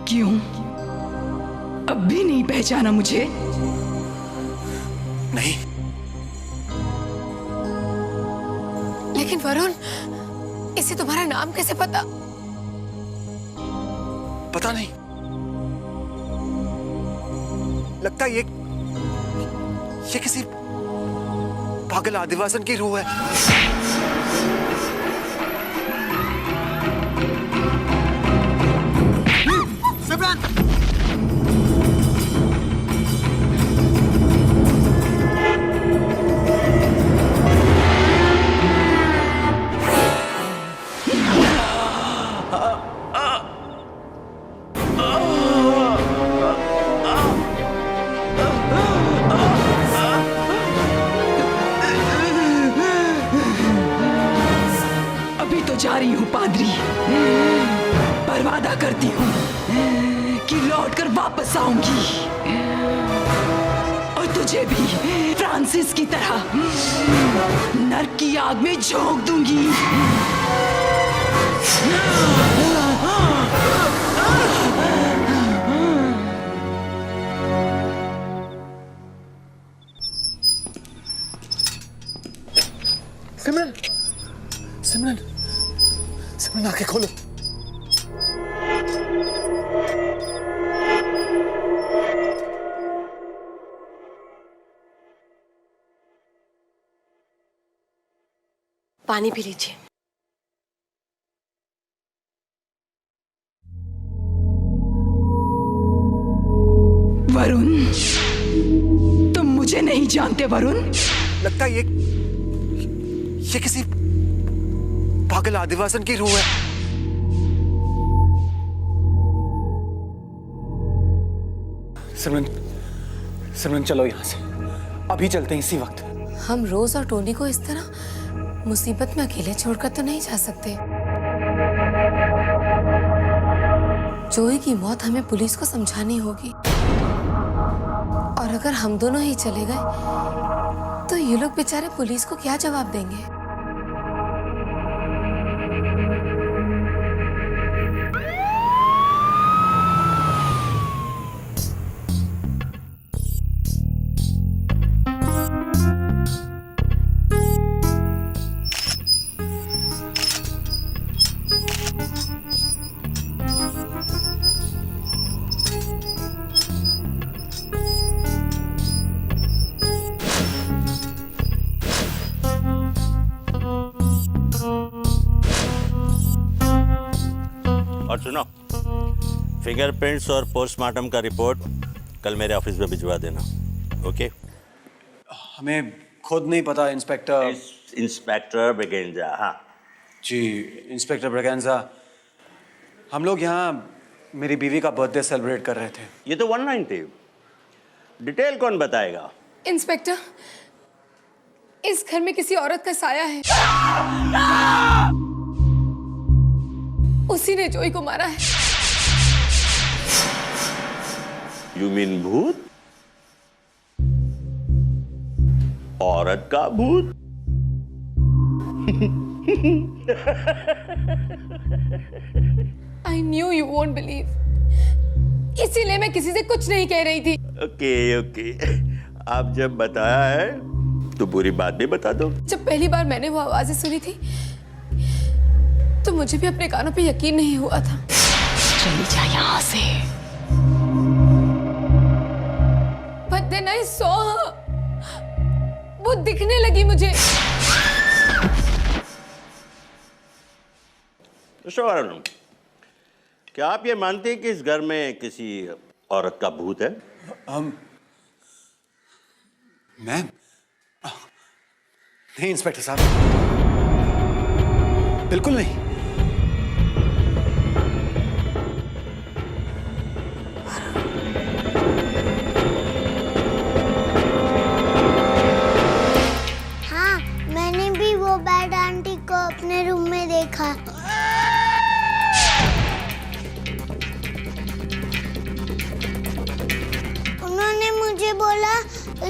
क्यों? अब भी नहीं पहचाना मुझे? नहीं। लेकिन वरुण, इसे तुम्हारा नाम कैसे पता? पता नहीं, लगता है ये किसी पागल आदिवासन की रूह है। सिमरन! जा रही हूँ पादरी, पर वादा करती हूँ कि लौटकर वापस आऊंगी और तुझे भी फ्रांसिस की तरह नर्क की आग में झोंक दूंगी। सिमरन, सिमरन, सिमरन आंखें खोलो। पानी पी लीजिए। वरुण, तुम मुझे नहीं जानते वरुण। लगता है ये किसी पागल आदिवासन की रूह है। सिमरन, सिमरन चलो यहां से, अभी चलते हैं इसी वक्त। हम रोज और टोनी को इस तरह मुसीबत में अकेले छोड़कर तो नहीं जा सकते। जोई की मौत हमें पुलिस को समझानी होगी, और अगर हम दोनों ही चले गए तो ये लोग बेचारे पुलिस को क्या जवाब देंगे? और सुनो, फिंगरप्रिंट्स और पोस्टमार्टम का रिपोर्ट कल मेरे ऑफिस में भिजवा देना। ओके? हमें खुद नहीं पता इंस्पेक्टर। इंस्पेक्टर ब्रगेंजा। हाँ जी, इंस्पेक्टर ब्रगेंजा, हम लोग यहाँ मेरी बीवी का बर्थडे सेलिब्रेट कर रहे थे। ये तो 190। डिटेल कौन बताएगा? इंस्पेक्टर, इस घर में किसी औरत का साया है। उसी ने जोई को मारा है। यू मीन भूत? औरत का भूत? I knew you won't believe. इसीलिए मैं किसी से कुछ नहीं कह रही थी। ओके, आप जब बताया है तो पूरी बात भी बता दो। जब पहली बार मैंने वो आवाजें सुनी थी तो मुझे भी अपने कानों पे यकीन नहीं हुआ था। चली जा यहाँ से। But then I saw her. वो दिखने लगी मुझे। वरुण, क्या आप ये मानते हैं कि इस घर में किसी औरत का भूत है? मैम, नहीं इंस्पेक्टर साहब, बिल्कुल नहीं। हाँ, मैंने भी वो बैड आंटी को अपने रूम में देखा। उन्होंने मुझे बोला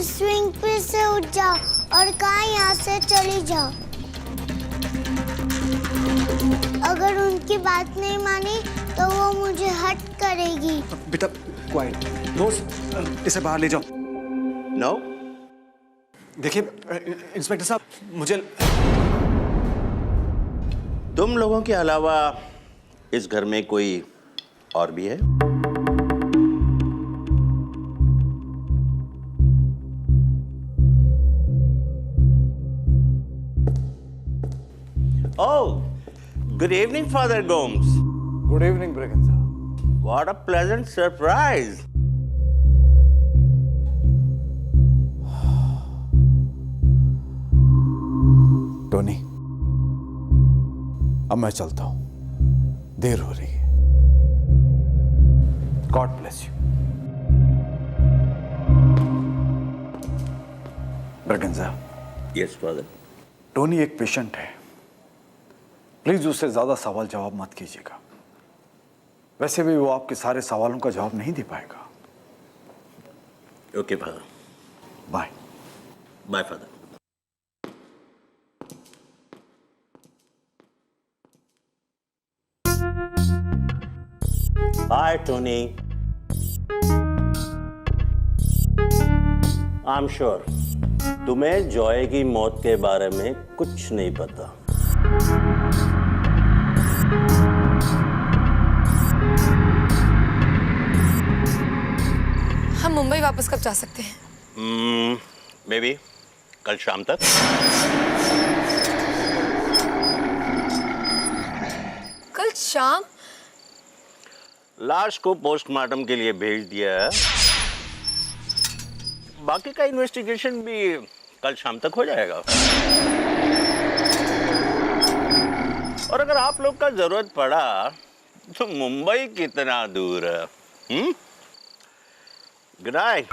स्विंग पे से उठ जाओ और कहा यहाँ से चली जाओ। अगर उनकी बात नहीं मानी तो वो मुझे हर्ट करेगी। करेगी। बेटा क्वाइट। दोस्त इसे बाहर ले जाओ। नो। देखिए इंस्पेक्टर साहब, मुझे तुम लोगों के अलावा इस घर में कोई और भी है? Oh, good evening, Father Gomes. Good evening Braganza. What a pleasant surprise. Tony, अब मैं चलता हूं, देर हो रही है। God bless you. Braganza, Yes, Father. Tony एक पेशेंट है, प्लीज उससे ज्यादा सवाल जवाब मत कीजिएगा। वैसे भी वो आपके सारे सवालों का जवाब नहीं दे पाएगा। Okay, Father. Bye. Bye, Father. Hi, Tony. I'm sure तुम्हें जॉय की मौत के बारे में कुछ नहीं पता। हम मुंबई वापस कब जा सकते हैं? मे बी कल शाम तक। कल शाम? लाश को पोस्टमार्टम के लिए भेज दिया है। बाकी का इन्वेस्टिगेशन भी कल शाम तक हो जाएगा। और अगर आप लोग का जरूरत पड़ा तो मुंबई कितना दूर है? Good night.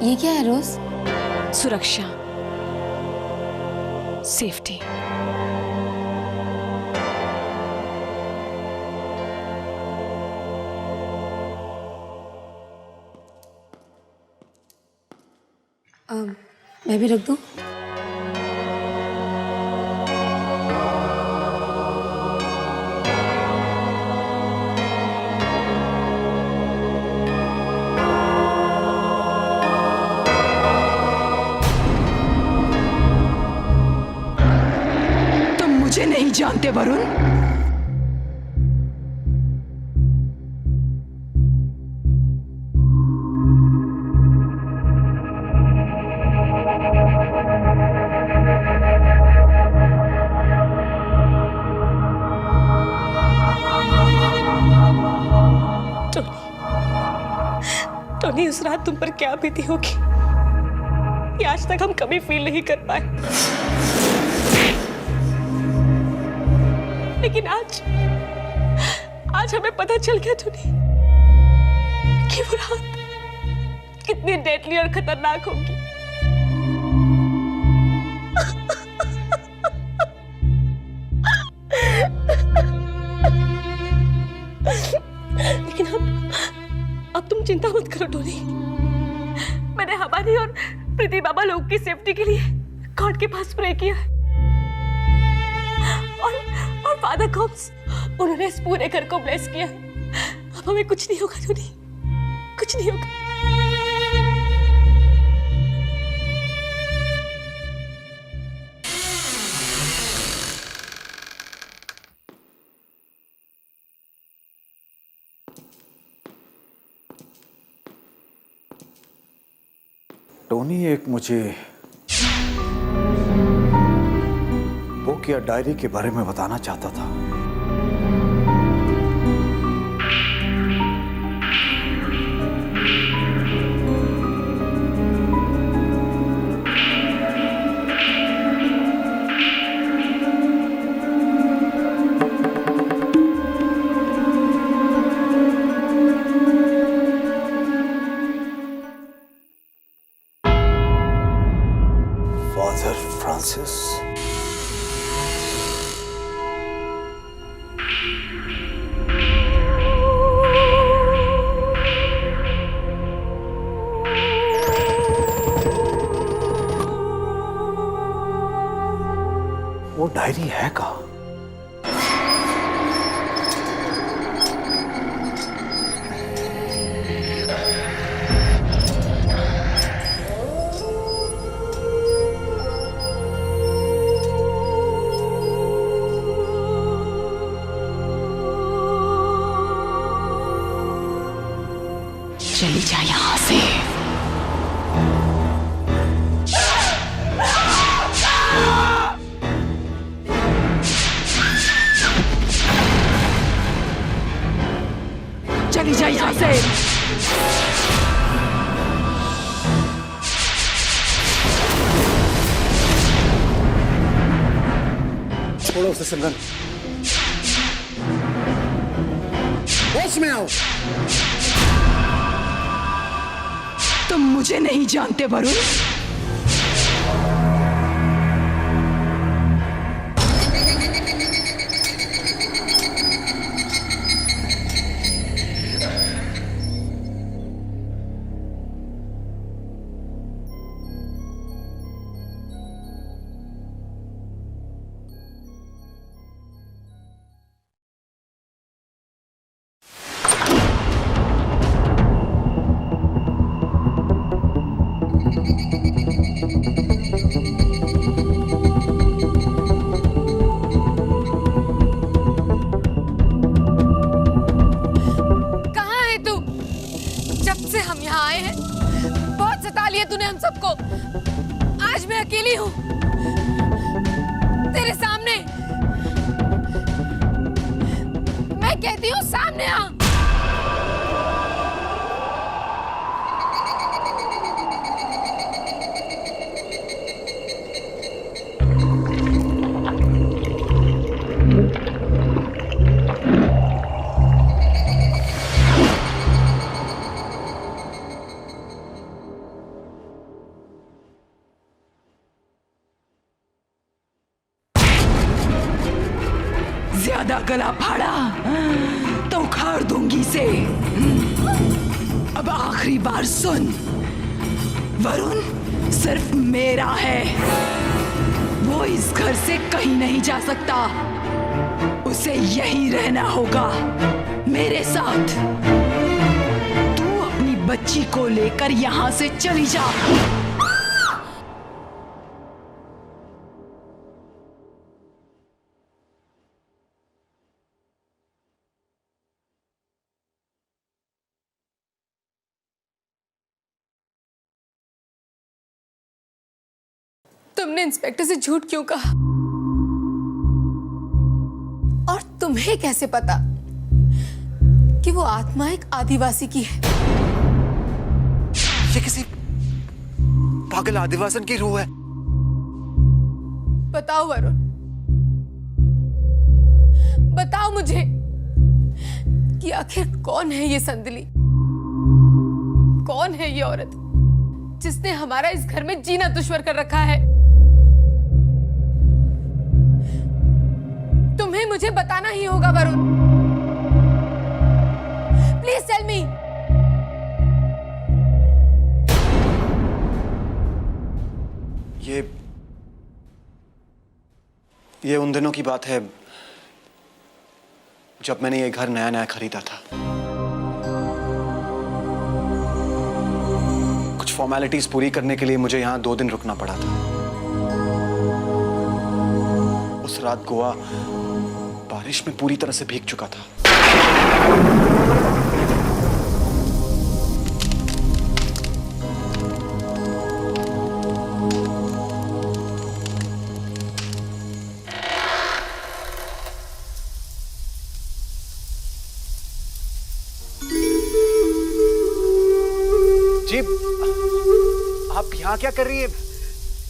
ये क्या है रोज? सुरक्षा, सेफ्टी। मैं भी रख दूं? तुम मुझे नहीं जानते वरुण। टोनी, उस रात तुम पर क्या बीती होगी ये आज तक हम कभी फील नहीं कर पाए। लेकिन आज हमें पता चल गया टोनी कि वो रात कितनी डेडली और खतरनाक होगी। लेकिन अब तुम चिंता मत करो टोनी। मैंने हमारी और प्रीति बाबा लोग की सेफ्टी के लिए गॉड के पास प्रे किया है। और फादर कॉम्स, उन्होंने इस पूरे घर को ब्लेस किया। अब हमें कुछ नहीं होगा टोनी, कुछ नहीं होगा। टोनी एक मुझे बुक या डायरी के बारे में बताना चाहता था। फादर फ्रांसिस, चली जा यहां से। चली जा यहां से। छोड़ो उसे सिमरन। होश में आओ। तुम मुझे नहीं जानते वरुण। तूने हम सबको। आज मैं अकेली हूं तेरे सामने। मैं कहती हूं सामने आ। ज्यादा गला फाड़ा तो उखाड़ दूंगी से। अब आखिरी बार सुन, वरुण सिर्फ मेरा है। वो इस घर से कहीं नहीं जा सकता। उसे यहीं रहना होगा मेरे साथ। तू अपनी बच्ची को लेकर यहां से चली जा। तुमने इंस्पेक्टर से झूठ क्यों कहा? और तुम्हें कैसे पता कि वो आत्मा एक आदिवासी की है? ये किसी पागल आदिवासन की रूह है। बताओ वरुण, बताओ मुझे कि आखिर कौन है ये संदली? कौन है ये औरत जिसने हमारा इस घर में जीना दुश्वार कर रखा है? तुम्हें मुझे बताना ही होगा वरुण। Please tell me. ये उन दिनों की बात है जब मैंने ये घर नया नया खरीदा था। कुछ फॉर्मेलिटीज पूरी करने के लिए मुझे यहां 2 दिन रुकना पड़ा था। उस रात गोवा बारिश में पूरी तरह से भीग चुका था। जी, आप यहाँ क्या कर रही है?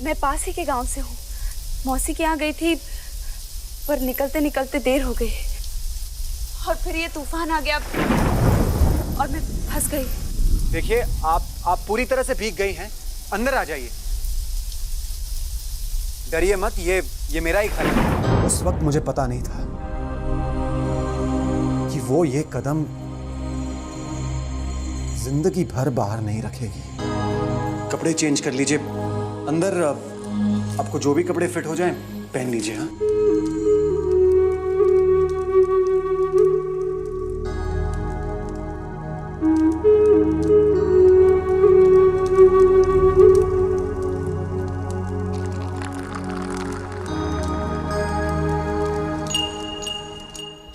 मैं पास ही के गांव से हूँ। मौसी के यहाँ गई थी, पर निकलते निकलते देर हो गई और फिर ये तूफान आ गया और मैं फंस गई। देखिए, आप पूरी तरह से भीग गई हैं। अंदर आ जाइए। डरिए मत, ये मेरा ही घर है। उस वक्त मुझे पता नहीं था कि वो ये कदम जिंदगी भर बाहर नहीं रखेगी। कपड़े चेंज कर लीजिए। अंदर आपको जो भी कपड़े फिट हो जाएं पहन लीजिए। हाँ,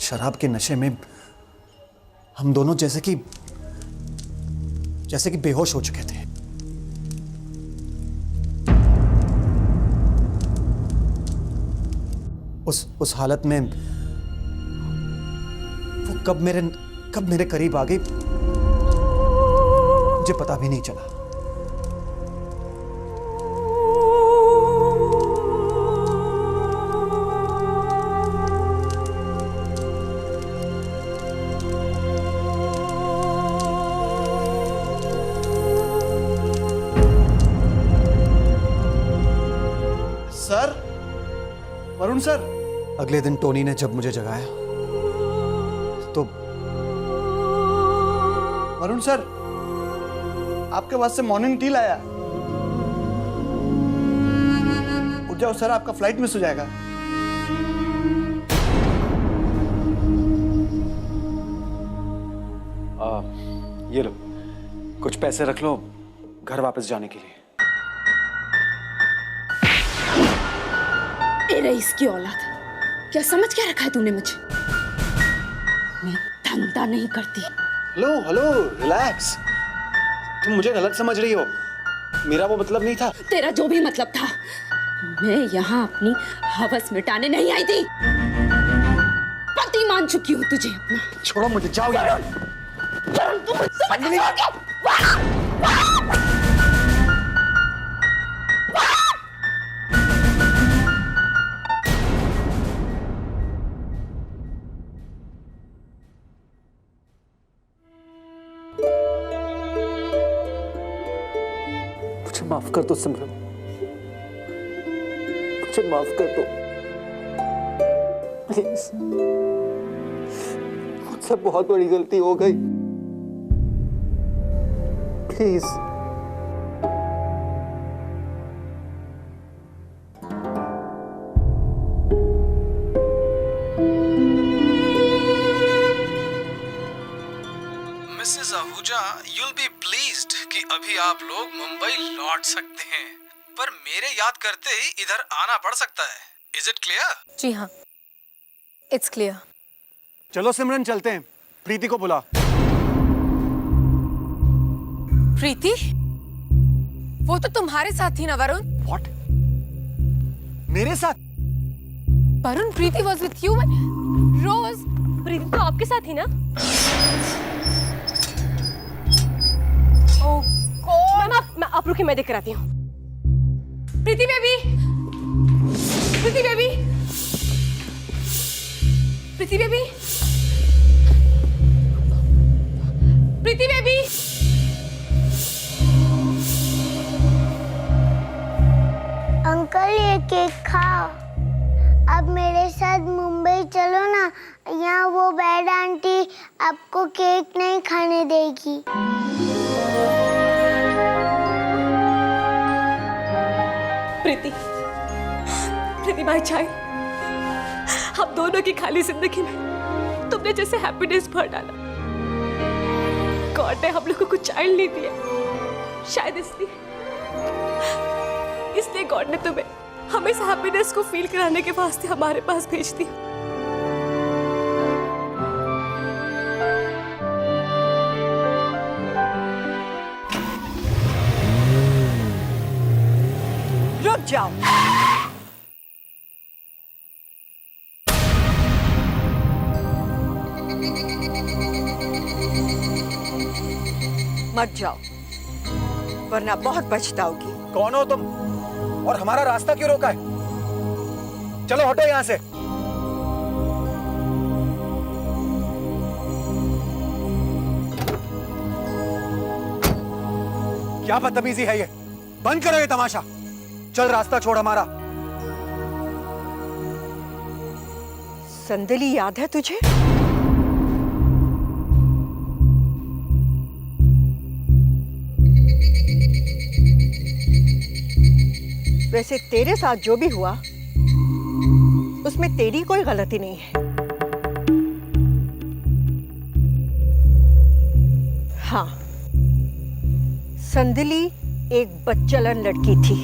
शराब के नशे में हम दोनों जैसे कि जैसे कि बेहोश हो चुके थे। उस हालत में वो कब मेरे करीब आ गई मुझे पता भी नहीं चला। Sir, Varun sir. अगले दिन टोनी ने जब मुझे जगाया तो वरुण सर, आपके वास्ते मॉर्निंग टी लाया। उठ जाओ सर, आपका फ्लाइट मिस हो जाएगा। ये लो, कुछ पैसे रख लो घर वापस जाने के लिए। ए रईस की औलाद, क्या समझ क्या रखा है तूने मुझे? मैं धंधा नहीं करती। Hello hello, relax. तुम मुझे गलत समझ रही हो, मेरा वो मतलब नहीं था। तेरा जो भी मतलब था, मैं यहाँ अपनी हवस मिटाने नहीं आई थी। पति मान चुकी हूँ तुझे अपना। छोड़ो मुझे, जाओ यार। मुझे माफ कर दो सिमरन, मुझे माफ कर दो प्लीज। मुझसे बहुत बड़ी गलती हो गई, please. Mrs Ahuja, you'll be pleased कि अभी आप लोग मुंबई लौट सकते हैं, पर मेरे याद करते ही इधर आना पड़ सकता है। Is it clear? जी हाँ, इट्स क्लियर। चलो सिमरन, चलते हैं। प्रीति को बुला। प्रीति? वो तो तुम्हारे साथ थी ना वरुण? What? मेरे साथ? वरुण, प्रीति was with you when Rose। प्रीति तो आपके साथ थी ना? ओह गॉड। मैम आप रुकिए, मैं देख कर आती हूँ। प्रीति बेबी, प्रीति बेबी, प्रीति बेबी, प्रीति बेबी। अंकल, ये केक खाओ। अब मेरे साथ मुंबई चलो ना, यहाँ वो बैड आंटी आपको केक नहीं खाने देगी। प्रीति, प्रीति माय चाइल्ड, हम दोनों की खाली जिंदगी में तुमने जैसे हैप्पीनेस भर डाला। गॉड ने हम लोग को कुछ चाइल्ड नहीं दिया, शायद इसलिए गॉड ने तुम्हें हमेशा हैप्पीनेस को फील कराने के वास्ते हमारे पास भेज दिया। रुक जाओ। मत जाओ, वरना बहुत पछताओगी। कौन हो तुम और हमारा रास्ता क्यों रोका है? चलो हटो यहां से। क्या बदतमीजी है ये? बंद करो ये तमाशा। चल, रास्ता छोड़ हमारा। संदली याद है तुझे? वैसे तेरे साथ जो भी हुआ उसमें तेरी कोई गलती नहीं है। हाँ, संदली एक बच्चलन लड़की थी।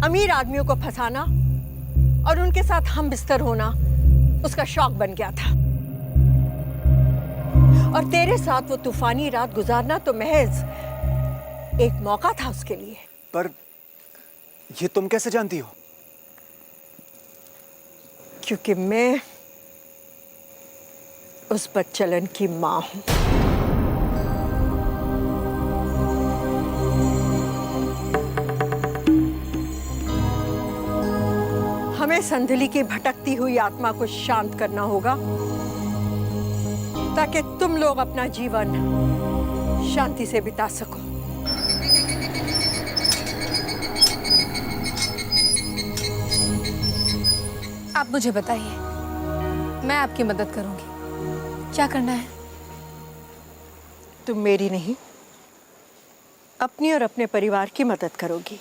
अमीर आदमियों को फंसाना और उनके साथ हम बिस्तर होना उसका शौक बन गया था। और तेरे साथ वो तूफानी रात गुजारना तो महज एक मौका था उसके लिए। पर ये तुम कैसे जानती हो? क्योंकि मैं उस बच्चलन की मां हूं। हमें संधली की भटकती हुई आत्मा को शांत करना होगा ताकि तुम लोग अपना जीवन शांति से बिता सको। आप मुझे बताइए, मैं आपकी मदद करूंगी। क्या करना है? तुम मेरी नहीं, अपनी और अपने परिवार की मदद करोगी।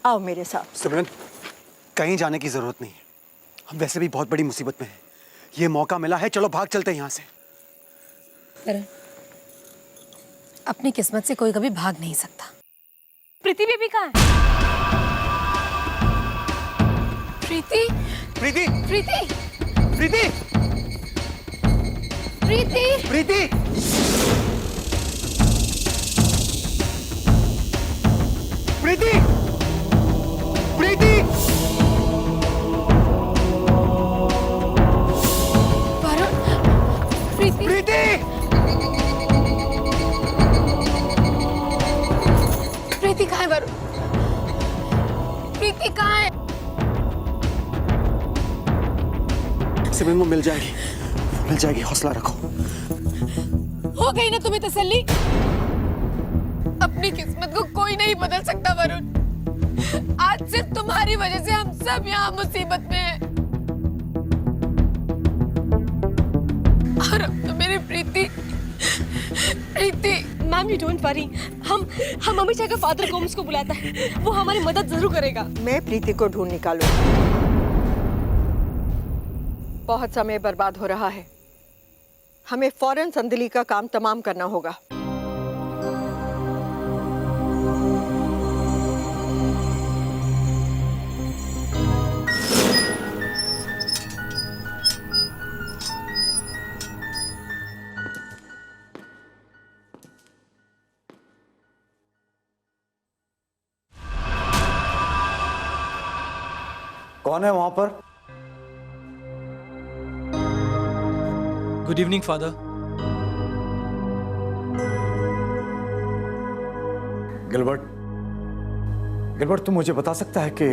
आओ मेरे साथ। सिमरन, कहीं जाने की जरूरत नहीं है। हम वैसे भी बहुत बड़ी मुसीबत में हैं। ये मौका मिला है, चलो भाग चलते हैं यहाँ से। करण, अपनी किस्मत से कोई कभी भाग नहीं सकता। प्रीति बेबी कहाँ है? प्रीति, प्रीति, प्रीति, प्रीति, प्रीति, प्रीति, प्रीति, प्रीति। वरुण, प्रीति, प्रीति, प्रीति कहाँ है? वरुण, प्रीति कहाँ है? सिमरन वो मिल जाएगी, हौसला रखो। हो गई ना तुम्हें तसल्ली? अपनी किस्मत को कोई नहीं बदल सकता वरुण। आज सिर्फ तुम्हारी वजह से हम सब यहाँ मुसीबत में हैं। और अब तो मेरी प्रीति मैम यू डोंट वरी, हम अमीषा का फादर गोम्स को बुलाता है, वो हमारी मदद जरूर करेगा। मैं प्रीति को ढूंढ निकालूं। बहुत समय बर्बाद हो रहा है, हमें फौरन संदली का काम तमाम करना होगा। कौन है वहां पर? Good evening father. गिलबर्ट, तुम मुझे बता सकता है कि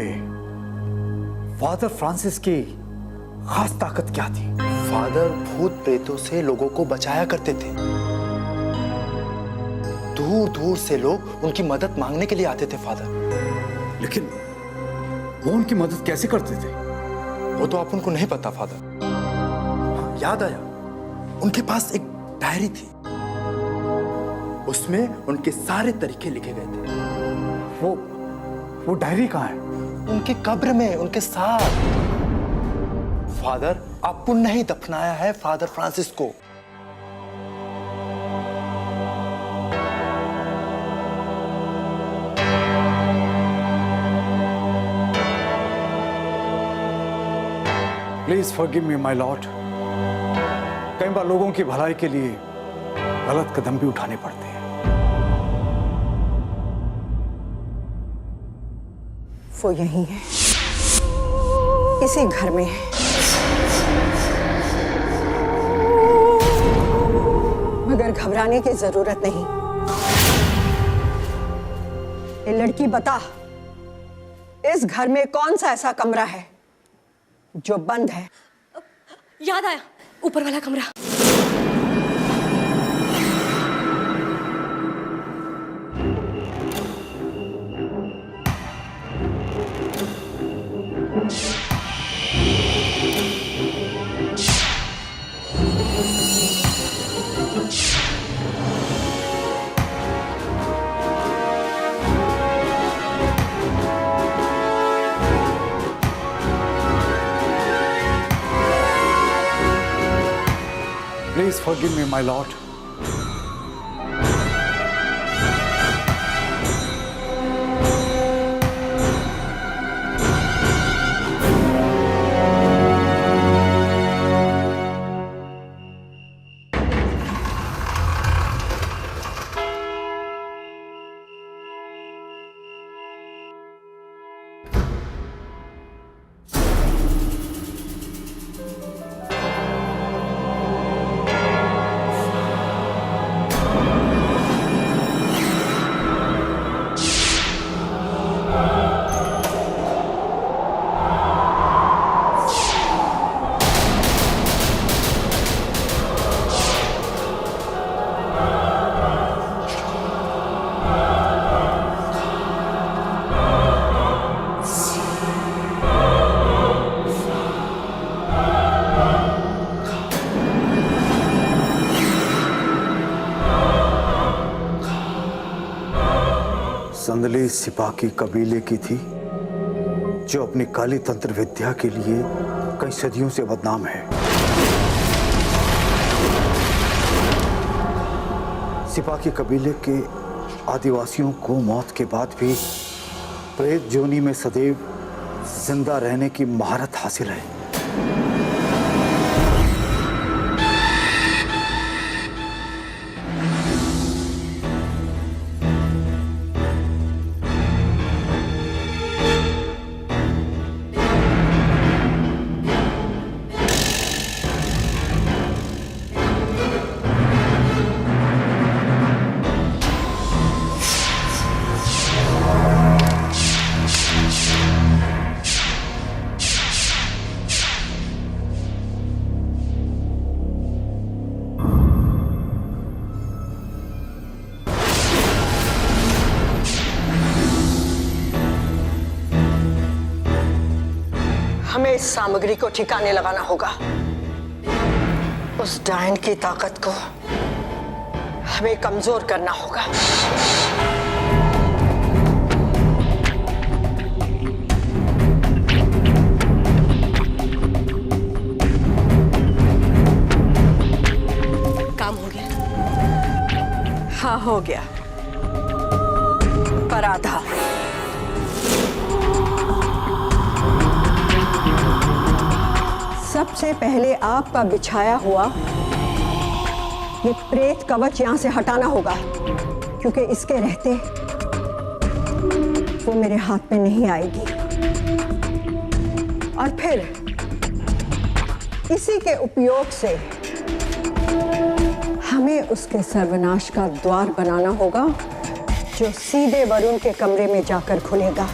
फादर फ्रांसिस की खास ताकत क्या थी? फादर भूत प्रेतों से लोगों को बचाया करते थे। दूर दूर से लोग उनकी मदद मांगने के लिए आते थे फादर। लेकिन वो उनकी मदद कैसे करते थे? वो तो आप उनको नहीं पता फादर। याद आया, उनके पास एक डायरी थी, उसमें उनके सारे तरीके लिखे गए थे। वो डायरी कहाँ है? उनकी कब्र में, उनके साथ। फादर, आप पुण्य नहीं दफनाया है फादर फ्रांसिस को। Please forgive me my Lord. कई बार लोगों की भलाई के लिए गलत कदम भी उठाने पड़ते हैं। वो यही है, इसी घर में है। मगर घबराने की जरूरत नहीं। ये लड़की बता, इस घर में कौन सा ऐसा कमरा है जो बंद है? याद आया, ऊपर वाला कमरा। Please forgive me, my lord. संदली सिपाही कबीले की थी जो अपनी काली तंत्र विद्या के लिए कई सदियों से बदनाम है। सिपाही कबीले के आदिवासियों को मौत के बाद भी प्रेत जोनी में सदैव जिंदा रहने की महारत हासिल है। हमें इस सामग्री को ठिकाने लगाना होगा। उस डायन की ताकत को हमें कमजोर करना होगा। काम हो गया? हाँ, हो गया, पर आधा। सबसे पहले आपका बिछाया हुआ ये प्रेत कवच यहां से हटाना होगा, क्योंकि इसके रहते वो मेरे हाथ में नहीं आएगी। और फिर इसी के उपयोग से हमें उसके सर्वनाश का द्वार बनाना होगा, जो सीधे वरुण के कमरे में जाकर खुलेगा।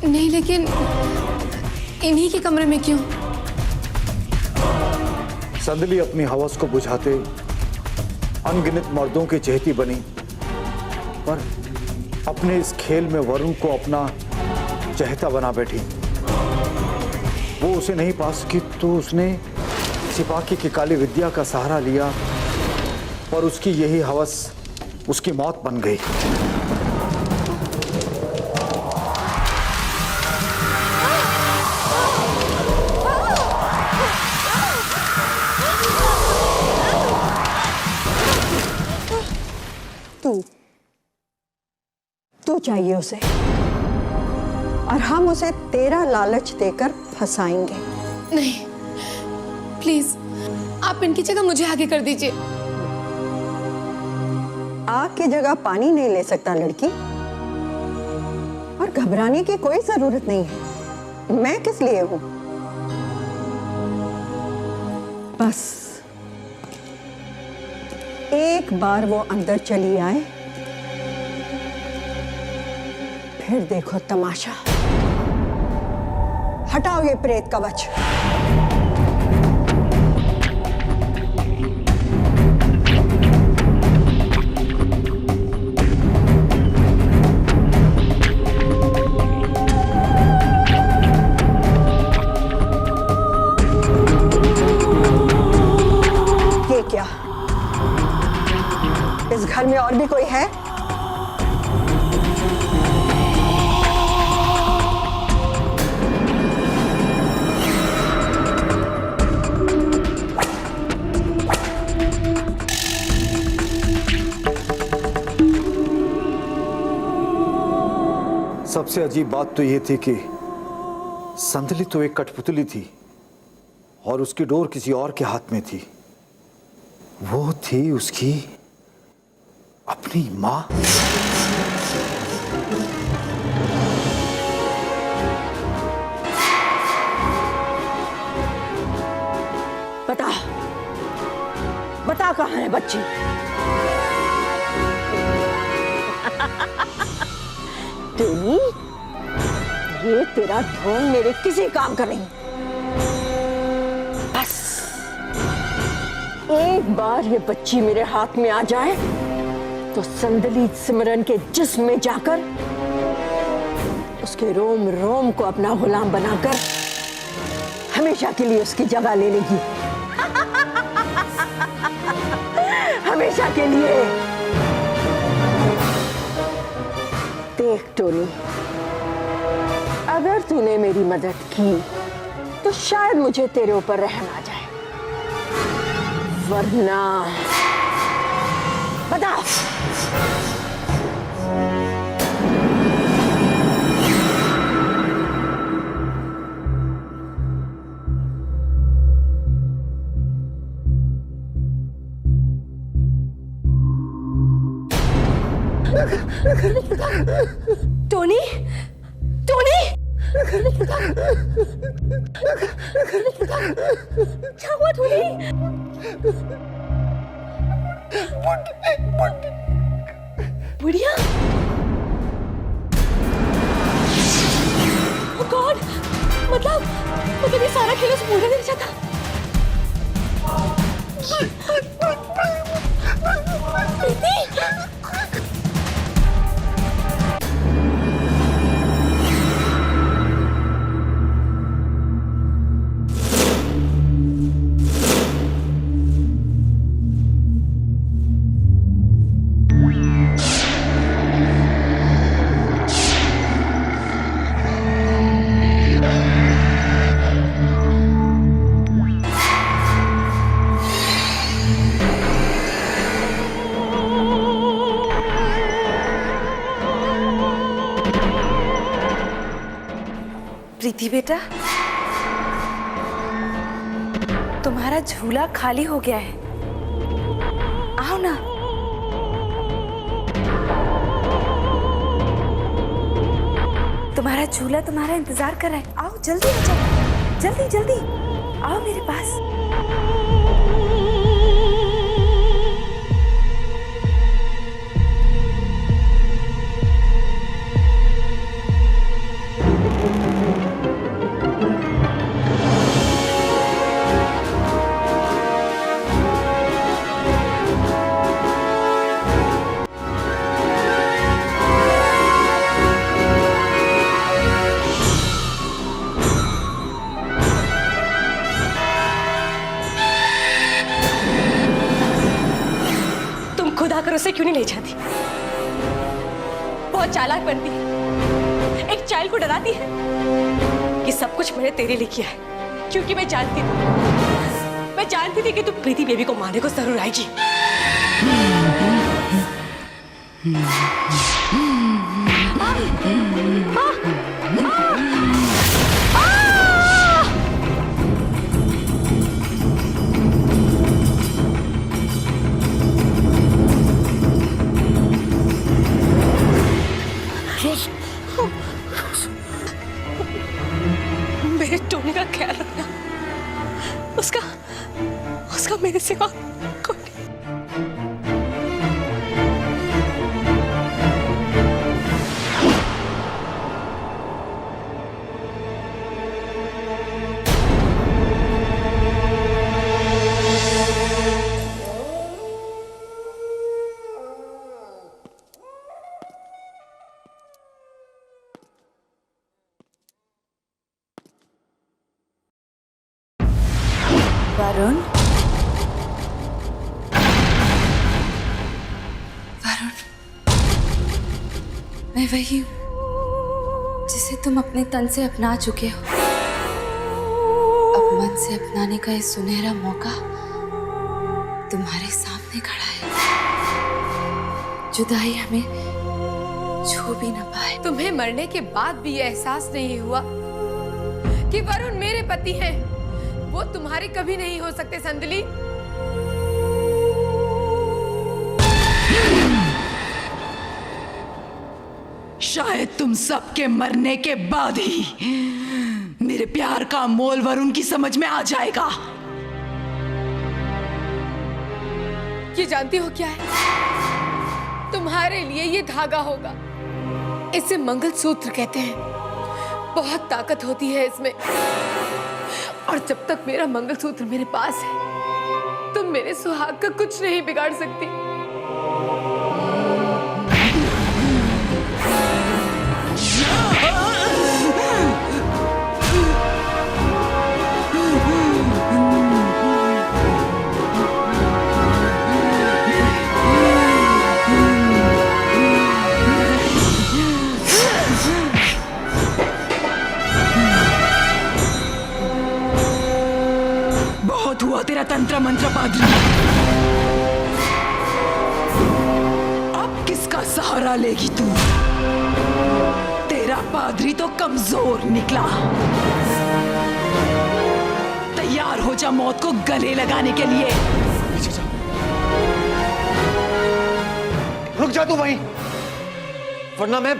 नहीं, लेकिन इन्हीं के कमरे में क्यों? संदली अपनी हवस को बुझाते अनगिनत मर्दों की चहेती बनी, पर अपने इस खेल में वरुण को अपना चहेता बना बैठी। वो उसे नहीं पा सकी तो उसने सिपाही की काली विद्या का सहारा लिया, और उसकी यही हवस उसकी मौत बन गई। तू चाहिए उसे, और हम उसे तेरा लालच देकर फंसाएंगे। नहीं, प्लीज आप इनकी जगह मुझे आगे कर दीजिए। आग की जगह पानी नहीं ले सकता लड़की, और घबराने की कोई जरूरत नहीं है। मैं किस लिए हूं? बस एक बार वो अंदर चली आए, फिर देखो तमाशा। हटाओ ये प्रेत कवच। ये क्या? इस घर में और भी कोई है? सबसे अजीब बात तो यह थी कि संदली तो एक कठपुतली थी और उसकी डोर किसी और के हाथ में थी। वो थी उसकी अपनी मां। बता, बता कहां है बच्ची? तेरी ये तेरा ढोंग मेरे किसी काम का नहीं। बस एक बार ये बच्ची मेरे हाथ में आ जाए तो संदली सिमरन के जिस्म में जाकर उसके रोम रोम को अपना गुलाम बनाकर हमेशा के लिए उसकी जगह ले लेगी। हमेशा के लिए। देख टोनी, अगर तूने मेरी मदद की तो शायद मुझे तेरे ऊपर रहम आ जाए, वरना बता। टोनी, टोनी, क्या हुआ टोनी? बुढ़िया? Oh God! मतलब ये सारा खेल उस बूढ़े ने रचा था। प्रीति? प्रीति बेटा, तुम्हारा झूला खाली हो गया है, आओ ना। तुम्हारा झूला तुम्हारा इंतजार कर रहा है, आओ जल्दी आ जाओ, जल्दी जल्दी आओ मेरे पास। आकर उसे क्यों नहीं ले जाती? बहुत चालाक बनती है, एक चाइल्ड को डराती है। ये सब कुछ मैंने तेरे लिए किया है, क्योंकि मैं जानती थी कि तू प्रीति बेबी को मारने को जरूर आएगी। मेरे टोनी का ख्याल रखना, उसका मेरे सिवा कोई नहीं। वरुण, मैं वही हूँ जिसे तुम अपने तन से अपना चुके हो। अब मन से अपनाने का ये सुनहरा मौका तुम्हारे सामने खड़ा है। जुदाई हमें छू भी न पाए। तुम्हें मरने के बाद भी ये एहसास नहीं हुआ कि वरुण मेरे पति हैं, वो तुम्हारे कभी नहीं हो सकते संदली। शायद तुम सबके मरने के बाद ही मेरे प्यार का मोल वरुण की समझ में आ जाएगा। ये जानती हो क्या है? तुम्हारे लिए ये धागा होगा, इसे मंगलसूत्र कहते हैं। बहुत ताकत होती है इसमें, और जब तक मेरा मंगलसूत्र मेरे पास है, तुम मेरे सुहाग का कुछ नहीं बिगाड़ सकती। हुआ तेरा तंत्र मंत्र पादरी। अब किसका सहारा लेगी तू? तेरा पादरी तो कमजोर निकला। तैयार हो जा मौत को गले लगाने के लिए। रुक जा तू वहीं, वरना मैं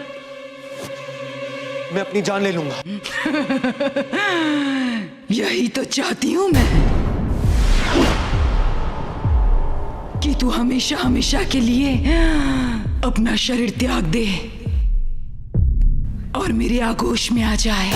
अपनी जान ले लूंगा। यही तो चाहती हूं मैं कि तू हमेशा हमेशा के लिए अपना शरीर त्याग दे और मेरे आगोश में आ जाए।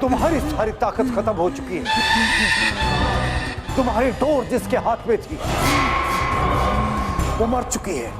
तुम्हारी सारी ताकत खत्म हो चुकी है। तुम्हारी डोर जिसके हाथ में थी वो मर चुकी है।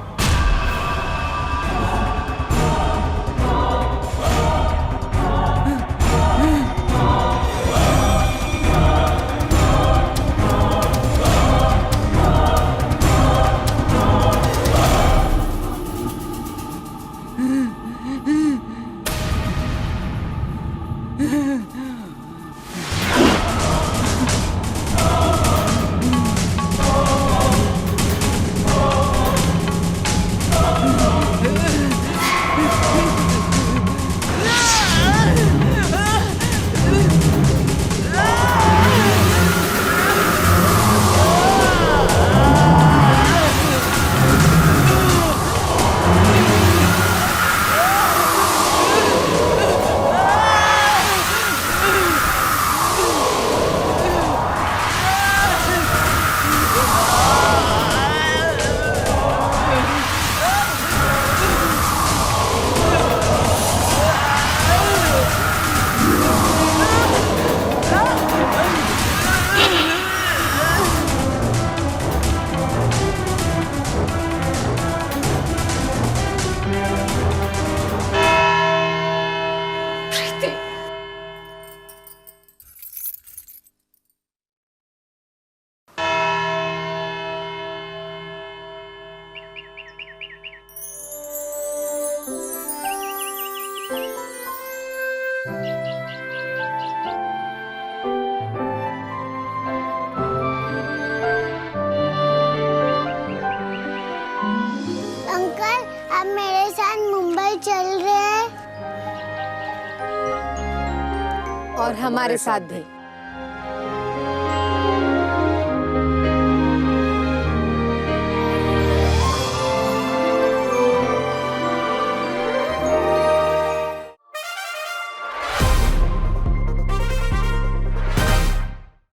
और हमारे साथ भी।